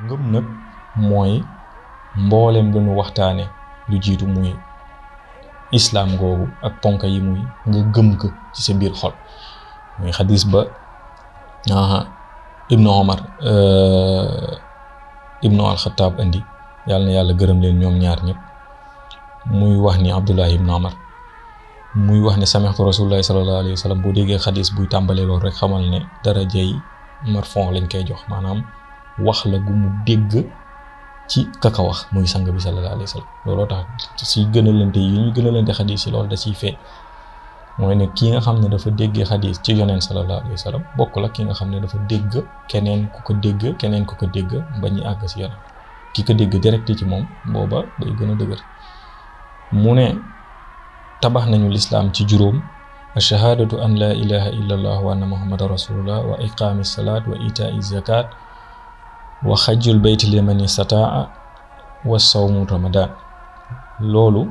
ngëm nag mooy mboolem lu ñu waxtaane lu jiitu muy islaam googu ak ponk yi muy nga gëm ko ci sa biir xol muy xadis ba ibnu omar ibnu alxataab andi yàlla na yàlla gërëm leen ñoom ñaar ñëpp muy wax ni abdullahi ibnu omar muy wax ne samihtu rasulullahi sallallahu alayhi wa sallam boo déggee xadis buy tàmbalee loolu rek xamal ne darajay marfon lañ koy jox maanaam wax la gu mu dégg ci kaka wax muy sang bi sallallahu alayhi wa sallam looloo tax si gënalante yi ñu gënalante xadis yi loolu da ciy feeñ mooy ne kii nga xam ne dafa déggee xadis ci yoneen sallallahu alayhi wa sallam bokk la ki nga xam ne dafa dégg keneen ku ko dégg ba ñu àgg si yoneen ki ko dégg direct ci moom booba day gën a dëgër mu ne tabax nañu lislaam ci juróom ash-shahaadatu an la ilaha illa allah wa anna muhammadan rasulullah wa iqaami salaat wa itaa zakat wa xajjul bayti liman istataa wa sawmu ramadan loolu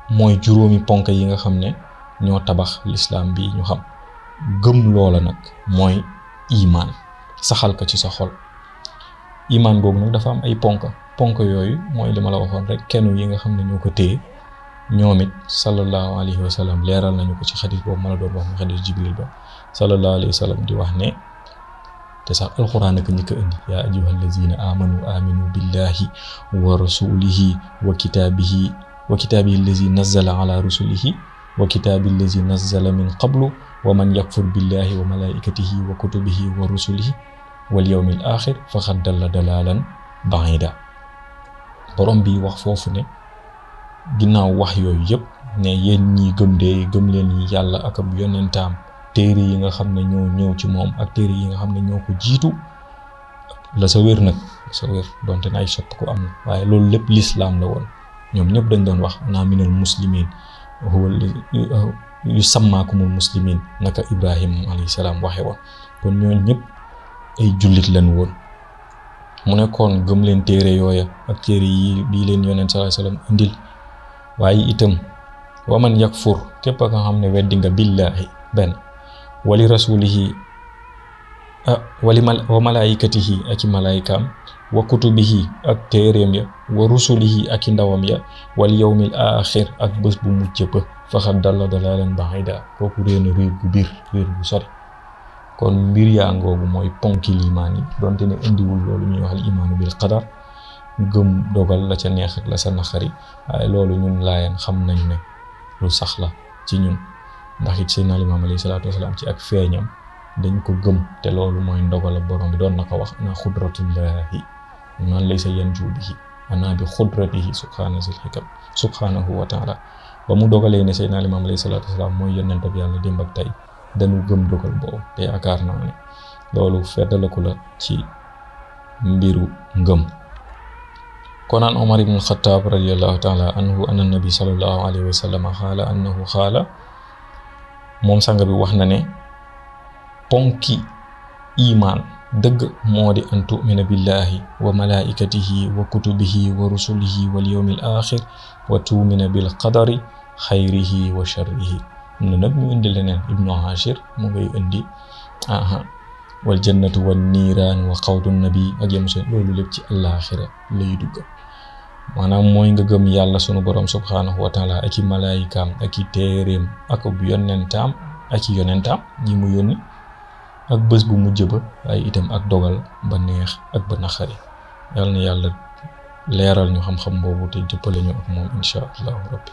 mooy juróomi ponk yi nga xam ne ñoo tabax lislaam bi ñu xam gëm loola nag mooy imaan saxal ko ci sa xol imaan boobu nag dafa am ay ponk yooyu mooy li ma la waxoon rek kenn yi nga xam ne ñoo ko téye ñoom it sallallahu alayhi wa sallam leeral nañu ko ci xadis boobu ma la doon wax mu xadis jibril ba sallallahu alayhi wa sallam di wax ne te sax alquran ak ñi ko indi yaa ayyuha allazina aminu billahi wa rasulihi wa kitaabihi allazi nazzala ala rusulihi wa kitaabi allazi nazzala min qablu wa man yakfur billahi wa malaikatihi wa kutubihi wa rusulihi wal yawmil axir faqad dalla dalalan baida borom bi wax foofu ne ginnaaw wax yooyu yëpp ne yéen ñi gëm leen yàlla ak ab yonentaam téere yi nga xam ne ñoo ñëw ci moom ak téere yi nga xam ne ñoo ko jiitu la sa wér nag sa wér donte na ay sott ko am na waaye loolu lépp lislaam la woon ñoom ñëpp dañ doon wax ana minal muslimin yu sammaakumul muslimin naka ibrahim alayhi salaam waxe woon kon ñooñu ñëpp ay jullit lañ woon mu ne kon gëm leen téere yooya ak téere yi bii leen yonent sallallahu alayhi wasallam indil waaye itam waman yakfur képp nga xam ne weddi nga billahi benn wali rasulihi wa malaikatihi ak i malaikaam wa kutubihi ak téeréem ya wa rusulihi ak i ndawam ya wal yawmil axir ak bés bu mujj ba faxat dalla dalalan baida kooku réer na réer gu sori kon mbir yaa ngoogu mooy ponki limaan yi donte ne indiwul loolu ñuy wax al imaanu bil qadar gëm dogal la ca neex ak la sa naqari waaye loolu ñun laayeen xam nañ ne lu sax la ci ñun ndax it seen alimaam alayhi salaatu wasalaam ci ak feeñam dañ ko gëm te loolu mooy ndogal ak borom bi doon na ko wax ana xudratullahi man laysa yanju bihi ana bi xudratihi subhanahu wa taala ba mu dogalee ne seen alimaam alayhi salaatu wasalaam mooy yonent bi yàlla démb ak tey dañu gëm dogal boobu te yaakaar naa ne loolu feddalaku la ci mbiru ngëm kon an Omar ibn al-Khattab radiyallahu ta'ala anhu anna nabi sallallahu alayhi wa sallam xaala annahu xaala moom sanga bi wax na ne ponki imaan dëgg moo di an tu'mina billahi wa malaikatihi wa kutubihi wa rusulihi wal yawmil axir wa tu'mina bil qadari xayrihi wa sharrihi am na nag ñu indi leneen ibnu Ashir mu ngay indi wal jannatu wan niiraan wa qawlu nabi ak yem seen loolu lépp ci àllaaxira lay dugg maanaam mooy nga gëm yàlla sunu borom subhanahu wa taala ak i malaayikaam ak i téeréem ak yonentaam ñi mu yónni ak bés bu mujj ba waaye itam ak dogal ba neex ak ba naqari yàlla na yàlla leeral ñu xam-xam boobu te jëppale ñu ak moom insha allahu rabbi